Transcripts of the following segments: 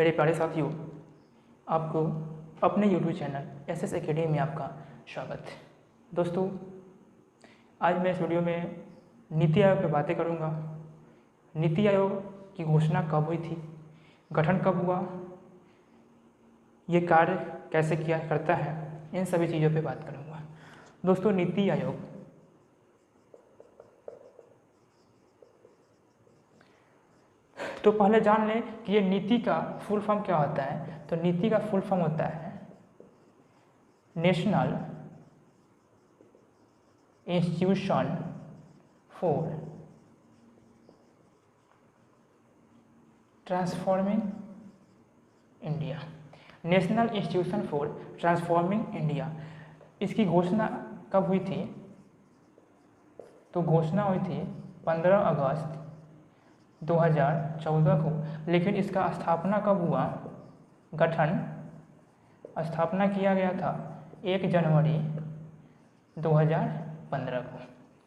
मेरे प्यारे साथियों, आपको अपने YouTube चैनल SS एकेडमी में आपका स्वागत है। दोस्तों, आज मैं इस वीडियो में नीति आयोग पर बातें करूंगा। नीति आयोग की घोषणा कब हुई थी, गठन कब हुआ, ये कार्य कैसे किया करता है, इन सभी चीज़ों पे बात करूंगा। दोस्तों, नीति आयोग तो पहले जान लें कि ये नीति का फुल फॉर्म क्या होता है। तो नीति का फुल फॉर्म होता है national institution for transforming India. National institution for transforming India, इसकी घोषणा कब हुई थी? तो घोषणा हुई थी 15 अगस्त 2014 को। लेकिन इसका स्थापना कब हुआ? गठन स्थापना किया गया था 1 जनवरी 2015 को।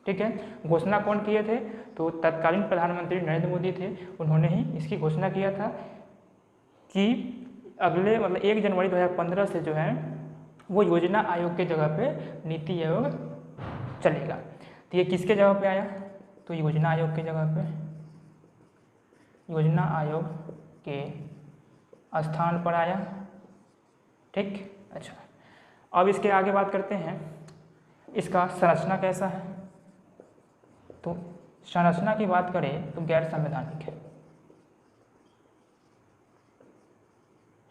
ठीक है, घोषणा कौन किए थे? तो तत्कालीन प्रधानमंत्री नरेंद्र मोदी थे। उन्होंने ही इसकी घोषणा किया था कि अगले 1 जनवरी 2015 से जो है वो योजना आयोग के जगह पे नीति आयोग चलेगा। तो ये किसके जगह पे आया? तो योजना आयोग के जगह पे, योजना आयोग के स्थान पर आया। ठीक, अच्छा, अब इसके आगे बात करते हैं इसका संरचना कैसा है। तो संरचना की बात करें तो गैर संवैधानिक है।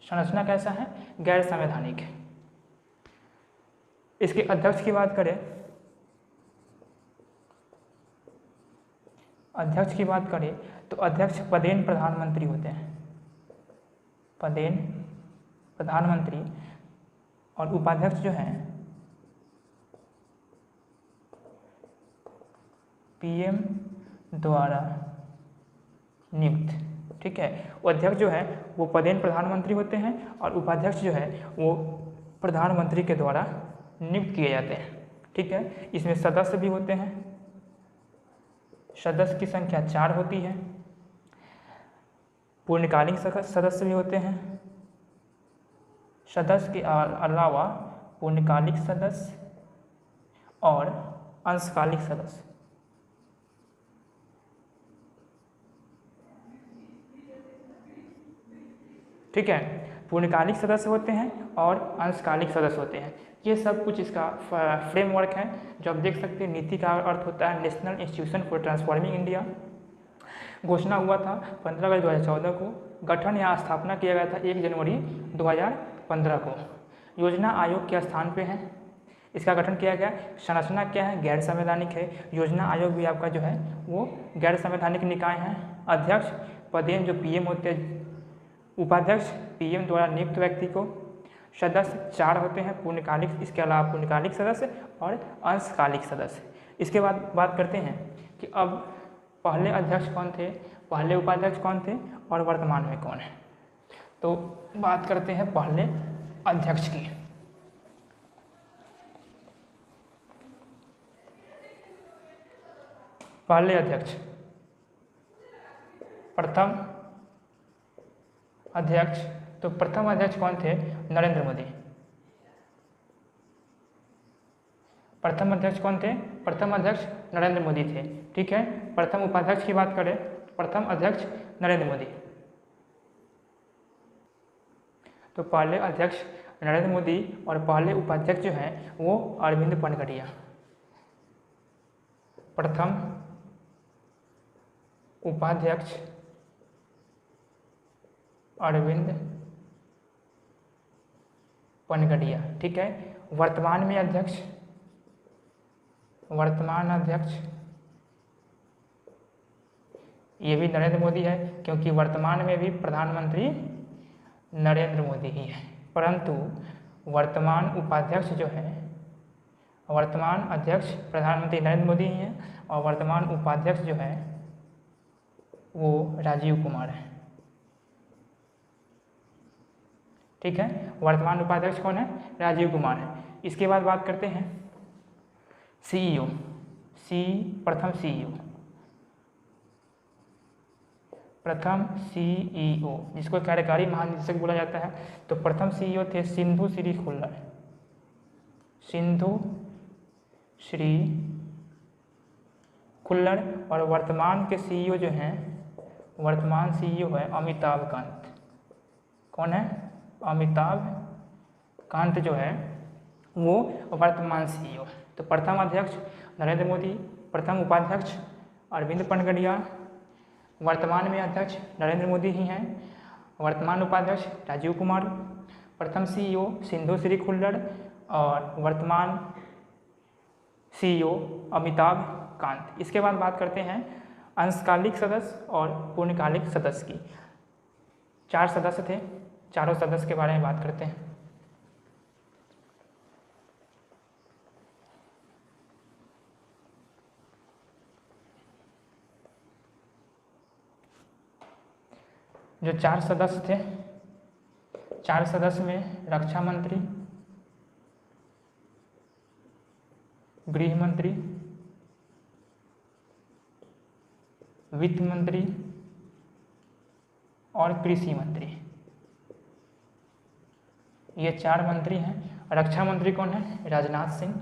संरचना कैसा है? गैर संवैधानिक है। इसके अध्यक्ष की बात करें, अध्यक्ष की बात करें तो अध्यक्ष पदेन प्रधानमंत्री होते हैं, पदेन प्रधानमंत्री, और उपाध्यक्ष जो हैं पीएम द्वारा नियुक्त। ठीक है, वो अध्यक्ष जो है वो पदेन प्रधानमंत्री होते हैं और उपाध्यक्ष जो है वो प्रधानमंत्री के द्वारा नियुक्त किए जाते हैं। ठीक है, इसमें सदस्य भी होते हैं, सदस्य की संख्या 4 होती है। पूर्णकालिक सदस्य भी होते हैं, सदस्य के अलावा पूर्णकालिक सदस्य और अंशकालिक सदस्य। ठीक है, पूर्णकालिक सदस्य होते हैं और अंशकालिक सदस्य होते हैं। ये सब कुछ इसका फ्रेमवर्क है जो आप देख सकते हैं। नीति का अर्थ होता है national institution for transforming India. घोषणा हुआ था 15 अगस्त 2014 को। गठन या स्थापना किया गया था 1 जनवरी 2015 को। योजना आयोग के स्थान पे है, इसका गठन किया गया। संरचना क्या है? गैर संवैधानिक है। योजना आयोग भी आपका जो है वो गैर संवैधानिक निकाय है। अध्यक्ष पदेन जो पीएम होते हैं, उपाध्यक्ष पीएम द्वारा नियुक्त व्यक्ति को, सदस्य 4 होते हैं पूर्णकालिक, इसके अलावा पूर्णकालिक सदस्य और अंशकालिक सदस्य। इसके बाद बात करते हैं कि अब पहले अध्यक्ष कौन थे, पहले उपाध्यक्ष कौन थे और वर्तमान में कौन है। तो बात करते हैं पहले अध्यक्ष की। पहले अध्यक्ष, प्रथम अध्यक्ष, तो प्रथम अध्यक्ष कौन थे? नरेंद्र मोदी। प्रथम अध्यक्ष कौन थे? प्रथम अध्यक्ष नरेंद्र मोदी थे। ठीक है, प्रथम उपाध्यक्ष की बात करें, प्रथम अध्यक्ष नरेंद्र मोदी। तो पहले अध्यक्ष नरेंद्र मोदी और पहले उपाध्यक्ष जो हैं वो अरविंद पनगड़िया। प्रथम उपाध्यक्ष अरविंद पनगड़िया। ठीक है, वर्तमान में अध्यक्ष, वर्तमान अध्यक्ष ये भी नरेंद्र मोदी है, क्योंकि वर्तमान में भी प्रधानमंत्री नरेंद्र मोदी ही है। परंतु वर्तमान उपाध्यक्ष जो है, वर्तमान अध्यक्ष प्रधानमंत्री नरेंद्र मोदी ही हैं और वर्तमान उपाध्यक्ष जो है वो राजीव कुमार है। ठीक है, वर्तमान उपाध्यक्ष कौन है? राजीव कुमार है। इसके बाद बात करते हैं सीईओ, प्रथम सीईओ। प्रथम CEO, जिसको कार्यकारी महानिदेशक बोला जाता है, तो प्रथम CEO थे सिंधु श्री खुल्लर। सिंधु श्री खुल्लर। और वर्तमान के CEO जो हैं, वर्तमान CEO है अमिताभ कांत। कौन है? अमिताभ कांत जो है वो वर्तमान CEO। तो प्रथम अध्यक्ष नरेंद्र मोदी, प्रथम उपाध्यक्ष अरविंद पनगड़िया, वर्तमान में अध्यक्ष नरेंद्र मोदी ही हैं, वर्तमान उपाध्यक्ष राजीव कुमार, प्रथम CEO सिंधु श्री खुल्लर और वर्तमान CEO अमिताभ कांत। इसके बाद बात करते हैं अंशकालिक सदस्य और पूर्णकालिक सदस्य की। 4 सदस्य थे, चारों सदस्य के बारे में बात करते हैं। जो 4 सदस्य थे, 4 सदस्य में रक्षा मंत्री, गृह मंत्री, वित्त मंत्री और कृषि मंत्री, ये 4 मंत्री हैं। रक्षा मंत्री कौन है? राजनाथ सिंह,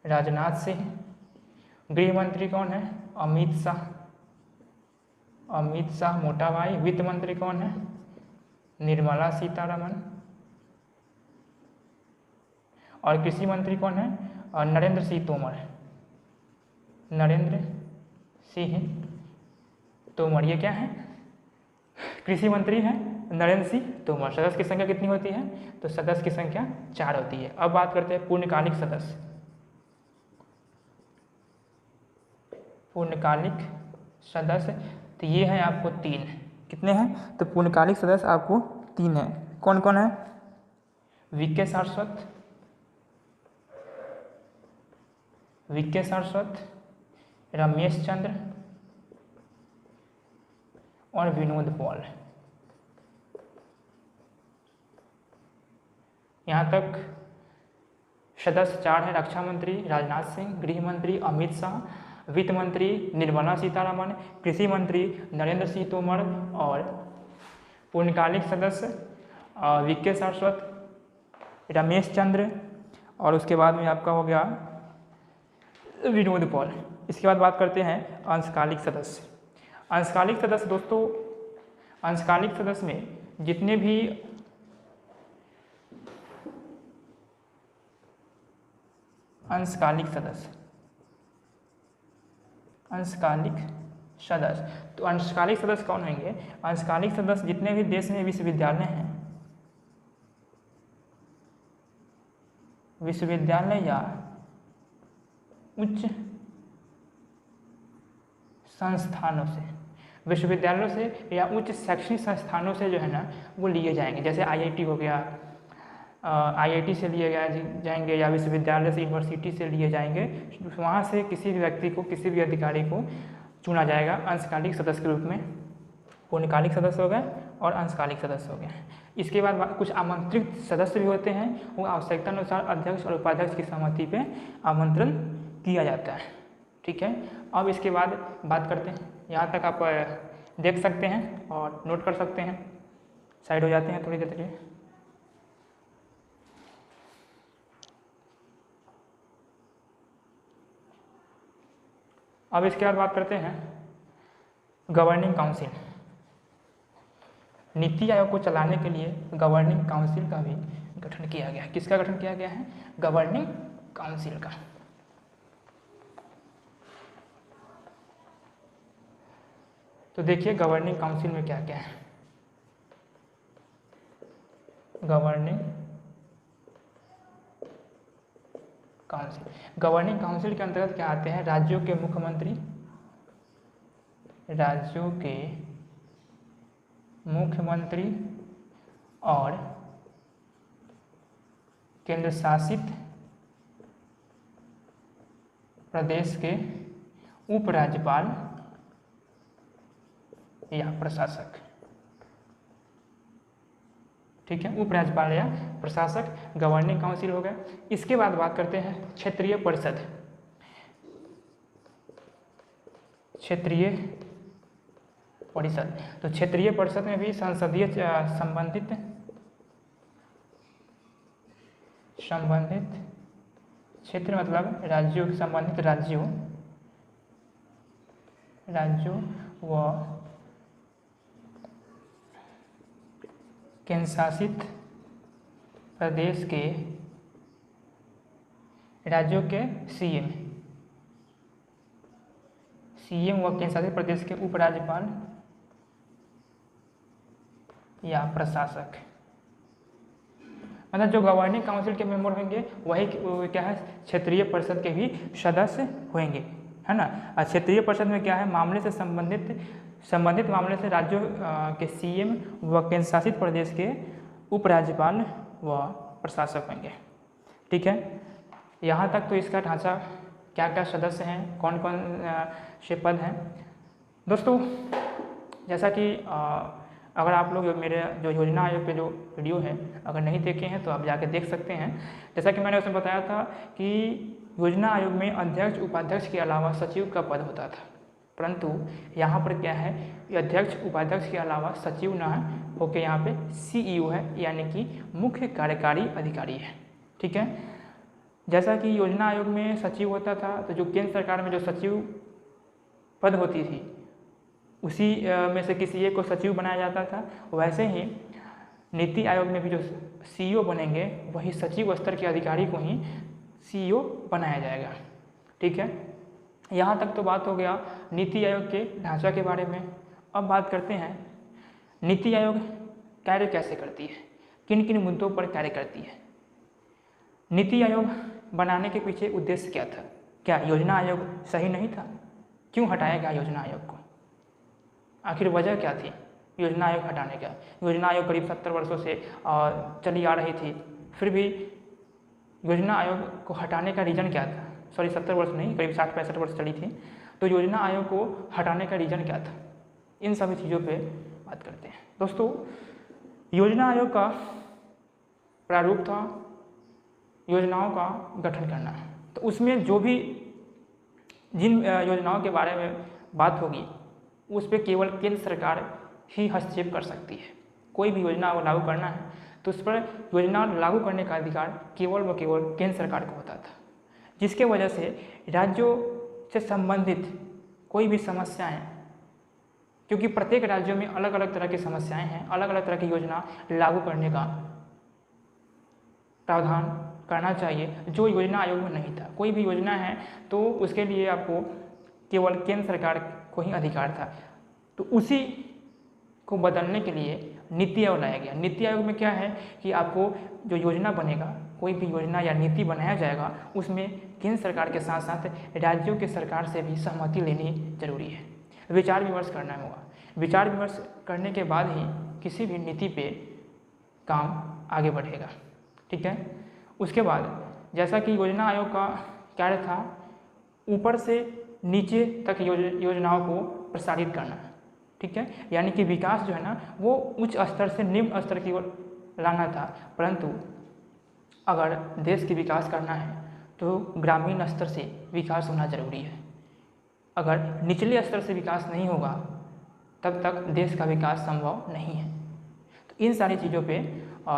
राजनाथ सिंह। गृह मंत्री कौन है? अमित शाह, अमित शाह मोटा भाई। वित्त मंत्री कौन है? निर्मला सीतारमण। और कृषि मंत्री कौन है? नरेंद्र सिंह तोमर, नरेंद्र सिंह तोमर। ये क्या है? कृषि मंत्री हैं नरेंद्र सिंह तोमर। सदस्य की संख्या कितनी होती है? तो सदस्य की संख्या 4 होती है। अब बात करते हैं पूर्णकालिक सदस्य। पूर्णकालिक सदस्य तो ये हैं आपको 3। कितने हैं? तो पूर्णकालिक सदस्य आपको 3 हैं। कौन कौन है? वीके सारस्वत, वीके सारस्वत, रमेश चंद्र और विनोद पॉल। यहाँ तक सदस्य 4 हैं। रक्षा मंत्री राजनाथ सिंह, गृह मंत्री अमित शाह, वित्त मंत्री निर्मला सीतारमण, कृषि मंत्री नरेंद्र सिंह तोमर और पूर्णकालिक सदस्य वीके सारस्वत, रमेश चंद्र और उसके बाद में आपका हो गया विनोद पॉल। इसके बाद बात करते हैं अंशकालिक सदस्य। अंशकालिक सदस्य दोस्तों, अंशकालिक सदस्य में जितने भी अंशकालिक सदस्य, अंशकालिक सदस्य, तो अंशकालिक सदस्य कौन होंगे? अंशकालिक सदस्य जितने भी देश में विश्वविद्यालय हैं, विश्वविद्यालय या उच्च संस्थानों से, विश्वविद्यालयों से या उच्च शैक्षणिक संस्थानों से जो है ना वो लिए जाएंगे। जैसे IIT हो गया, IIT से लिए जाएंगे या विश्वविद्यालय से, यूनिवर्सिटी से लिए जाएंगे। वहाँ से किसी भी व्यक्ति को, किसी भी अधिकारी को चुना जाएगा अंशकालिक सदस्य के रूप में। पूर्णकालिक सदस्य हो गए और अंशकालिक सदस्य हो गए। इसके बाद कुछ आमंत्रित सदस्य भी होते हैं, वो आवश्यकता अनुसार अध्यक्ष और उपाध्यक्ष की सहमति पे आमंत्रण किया जाता है। ठीक है, अब इसके बाद बात करते हैं। यहाँ तक आप देख सकते हैं और नोट कर सकते हैं। साइड हो जाते हैं थोड़ी देर के लिए। अब इसके बाद बात करते हैं गवर्निंग काउंसिल। नीति आयोग को चलाने के लिए गवर्निंग काउंसिल का भी गठन किया गया है। किसका गठन किया गया है? गवर्निंग काउंसिल का। तो देखिए गवर्निंग काउंसिल में क्या क्या है। गवर्निंग काउंसिल, गवर्निंग काउंसिल के अंतर्गत क्या आते हैं? राज्यों के मुख्यमंत्री, राज्यों के मुख्यमंत्री और केंद्र शासित प्रदेश के उपराज्यपाल या प्रशासक। ठीक है, उपराज्यपाल या प्रशासक गवर्निंग काउंसिल हो गया। इसके बाद बात करते हैं क्षेत्रीय परिषद। क्षेत्रीय परिषद। तो क्षेत्रीय परिषद में भी संसदीय संबंधित क्षेत्र मतलब राज्यों, संबंधित राज्यों व केंद्रशासित प्रदेश के राज्यों के सीएम व केंद्रशासित प्रदेश के उपराज्यपाल या प्रशासक, मतलब जो गवर्निंग काउंसिल के मेंबर होंगे वही क्या है, क्षेत्रीय परिषद के भी सदस्य होंगे, है ना। और क्षेत्रीय परिषद में क्या है, मामले से संबंधित मामले से राज्यों के सीएम व केंद्रशासित प्रदेश के उपराज्यपाल व प्रशासक होंगे। ठीक है, यहाँ तक तो इसका ढांचा, क्या क्या सदस्य हैं, कौन कौन से पद हैं। दोस्तों जैसा कि अगर आप लोग मेरे जो योजना आयोग पे जो वीडियो है अगर नहीं देखे हैं तो आप जाके देख सकते हैं। जैसा कि मैंने उसमें बताया था कि योजना आयोग में अध्यक्ष उपाध्यक्ष के अलावा सचिव का पद होता था, परंतु यहाँ पर क्या है, अध्यक्ष उपाध्यक्ष के अलावा सचिव ना होकर यहाँ पे CEO है, यानी कि मुख्य कार्यकारी अधिकारी है। ठीक है, जैसा कि योजना आयोग में सचिव होता था, तो जो केंद्र सरकार में जो सचिव पद होती थी उसी में से किसी एक को सचिव बनाया जाता था, वैसे ही नीति आयोग में भी जो CEO बनेंगे वही सचिव स्तर के अधिकारी को ही CEO बनाया जाएगा। ठीक है, यहाँ तक तो बात हो गया नीति आयोग के ढांचा के बारे में। अब बात करते हैं नीति आयोग कार्य कैसे करती है, किन किन मुद्दों पर कार्य करती है। नीति आयोग बनाने के पीछे उद्देश्य क्या था? क्या योजना आयोग सही नहीं था? क्यों हटाया गया योजना आयोग को? आखिर वजह क्या थी योजना आयोग हटाने का? योजना आयोग करीब 70 वर्षों से चली आ रही थी, फिर भी योजना आयोग को हटाने का रीज़न क्या था? सॉरी 70 वर्ष नहीं, करीब 60-65 वर्ष चली थी। तो योजना आयोग को हटाने का रीज़न क्या था? इन सभी चीज़ों पे बात करते हैं। दोस्तों योजना आयोग का प्रारूप था योजनाओं का गठन करना, तो उसमें जो भी जिन योजनाओं के बारे में बात होगी उस पर केवल केंद्र सरकार ही हस्तक्षेप कर सकती है। कोई भी योजना लागू करना है तो उस पर योजना लागू करने का अधिकार केवल व केवल केंद्र सरकार को होता था, जिसके वजह से राज्यों से संबंधित कोई भी समस्याएं, क्योंकि प्रत्येक राज्यों में अलग अलग तरह की समस्याएं हैं, अलग अलग तरह की योजना लागू करने का प्रावधान करना चाहिए जो योजना आयोग में नहीं था। कोई भी योजना है तो उसके लिए आपको केवल केंद्र सरकार को ही अधिकार था, तो उसी को बदलने के लिए नीति आयोग लाया गया। नीति आयोग में क्या है कि आपको जो योजना बनेगा, कोई भी योजना या नीति बनाया जाएगा, उसमें केंद्र सरकार के साथ साथ राज्यों के सरकार से भी सहमति लेनी जरूरी है, विचार विमर्श करना होगा। विचार विमर्श करने के बाद ही किसी भी नीति पे काम आगे बढ़ेगा। ठीक है, उसके बाद जैसा कि योजना आयोग का कार्य था ऊपर से नीचे तक योजनाओं को प्रसारित करना। ठीक है, यानी कि विकास जो है ना वो उच्च स्तर से निम्न स्तर की ओर लाना था, परंतु अगर देश की विकास करना है तो ग्रामीण स्तर से विकास होना जरूरी है। अगर निचले स्तर से विकास नहीं होगा तब तक देश का विकास संभव नहीं है। तो इन सारी चीज़ों पे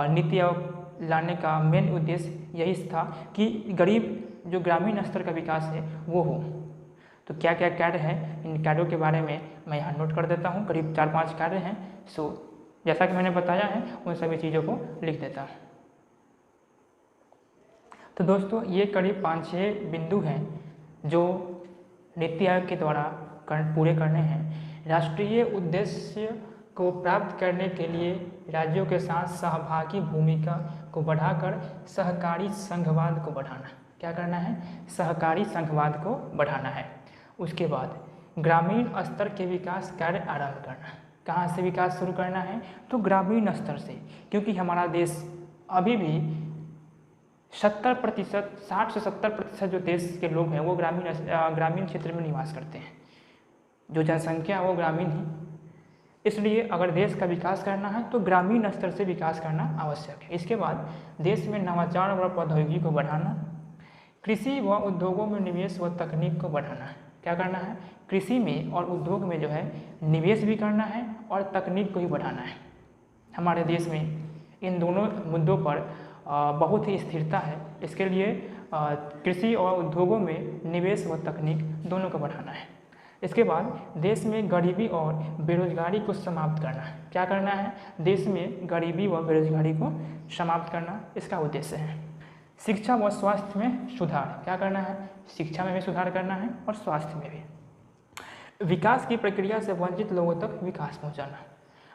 नीति आयोग लाने का मेन उद्देश्य यही था कि गरीब जो ग्रामीण स्तर का विकास है वो हो। तो क्या क्या कार्य है, इन कार्यों के बारे में मैं यहाँ नोट कर देता हूँ। करीब 4-5 कार्य हैं, सो जैसा कि मैंने बताया है उन सभी चीज़ों को लिख देता हूँ। तो दोस्तों ये करीब 5-6 बिंदु हैं जो नीति आयोग के द्वारा पूरे करने हैं। राष्ट्रीय उद्देश्य को प्राप्त करने के लिए राज्यों के साथ सहभागी भूमिका को बढ़ाकर सहकारी संघवाद को बढ़ाना। क्या करना है? सहकारी संघवाद को बढ़ाना है। उसके बाद ग्रामीण स्तर के विकास कार्य आरंभ करना। कहाँ से विकास शुरू करना है? तो ग्रामीण स्तर से, क्योंकि हमारा देश अभी भी 70%, 60 से 70% जो देश के लोग हैं वो ग्रामीण क्षेत्र में निवास करते हैं। जो जनसंख्या है वो ग्रामीण ही, इसलिए अगर देश का विकास करना है तो ग्रामीण स्तर से विकास करना आवश्यक है। इसके बाद देश में नवाचार व प्रौद्योगिकी को बढ़ाना, कृषि व उद्योगों में निवेश व तकनीक को बढ़ाना। क्या करना है, कृषि में और उद्योग में जो है निवेश भी करना है और तकनीक को भी बढ़ाना है। हमारे देश में इन दोनों मुद्दों पर बहुत ही स्थिरता है, इसके लिए कृषि और उद्योगों में निवेश व तकनीक दोनों को बढ़ाना है। इसके बाद देश में गरीबी और बेरोजगारी को समाप्त करना है। क्या करना है, देश में गरीबी व बेरोजगारी को समाप्त करना इसका उद्देश्य है। शिक्षा व स्वास्थ्य में सुधार, क्या करना है, शिक्षा में भी सुधार करना है और स्वास्थ्य में भी। विकास की प्रक्रिया से वंचित लोगों तक विकास पहुंचाना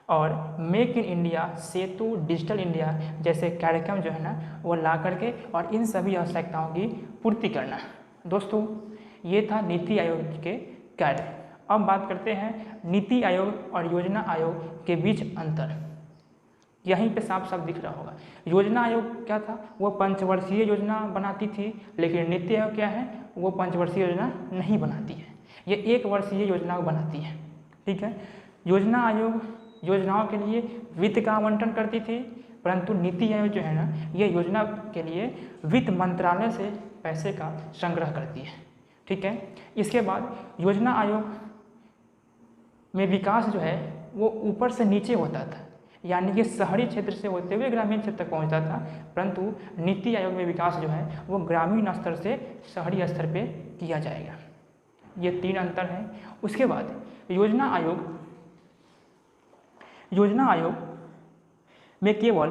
और make in India, Setu, digital India जैसे कार्यक्रम जो है ना वो ला करके और इन सभी आवश्यकताओं की पूर्ति करना। दोस्तों ये था नीति आयोग के कार्य। अब बात करते हैं नीति आयोग और योजना आयोग के बीच अंतर। यहीं पे साफ साफ दिख रहा होगा। योजना आयोग क्या था, वो पंचवर्षीय योजना बनाती थी, लेकिन नीति आयोग क्या है, वो पंचवर्षीय योजना नहीं बनाती है, ये एक वर्षीय योजना बनाती है। ठीक है, योजना आयोग योजनाओं के लिए वित्त का आवंटन करती थी, परंतु नीति आयोग जो है ना ये योजना के लिए वित्त मंत्रालय से पैसे का संग्रह करती है। ठीक है, इसके बाद योजना आयोग में विकास जो है वो ऊपर से नीचे होता था, यानी कि शहरी क्षेत्र से होते हुए ग्रामीण क्षेत्र तक पहुंचता था, परंतु नीति आयोग में विकास जो है वो ग्रामीण स्तर से शहरी स्तर पे किया जाएगा। ये 3 अंतर हैं। उसके बाद योजना आयोग में केवल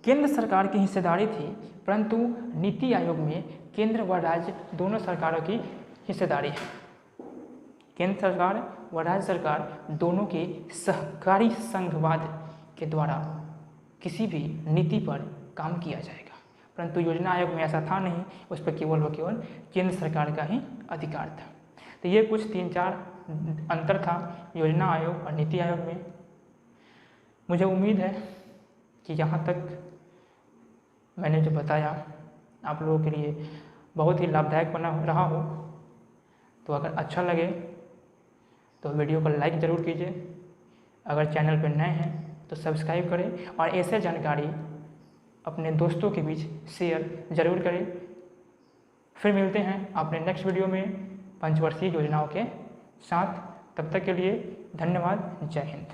केंद्र सरकार की हिस्सेदारी थी, परंतु नीति आयोग में केंद्र व राज्य दोनों सरकारों की हिस्सेदारी है। केंद्र सरकार व राज्य सरकार दोनों के सहकारी संघवाद के द्वारा किसी भी नीति पर काम किया जाएगा, परंतु योजना आयोग में ऐसा था नहीं, उस पर केवल व केवल केंद्र सरकार का ही अधिकार था। तो ये कुछ 3-4 अंतर था योजना आयोग और नीति आयोग में। मुझे उम्मीद है कि यहाँ तक मैंने जो बताया आप लोगों के लिए बहुत ही लाभदायक बना रहा हो। तो अगर अच्छा लगे तो वीडियो को लाइक ज़रूर कीजिए, अगर चैनल पर नए हैं तो सब्सक्राइब करें और ऐसे जानकारी अपने दोस्तों के बीच शेयर ज़रूर करें। फिर मिलते हैं अपने नेक्स्ट वीडियो में पंचवर्षीय योजनाओं के साथ। तब तक के लिए धन्यवाद। जय हिंद।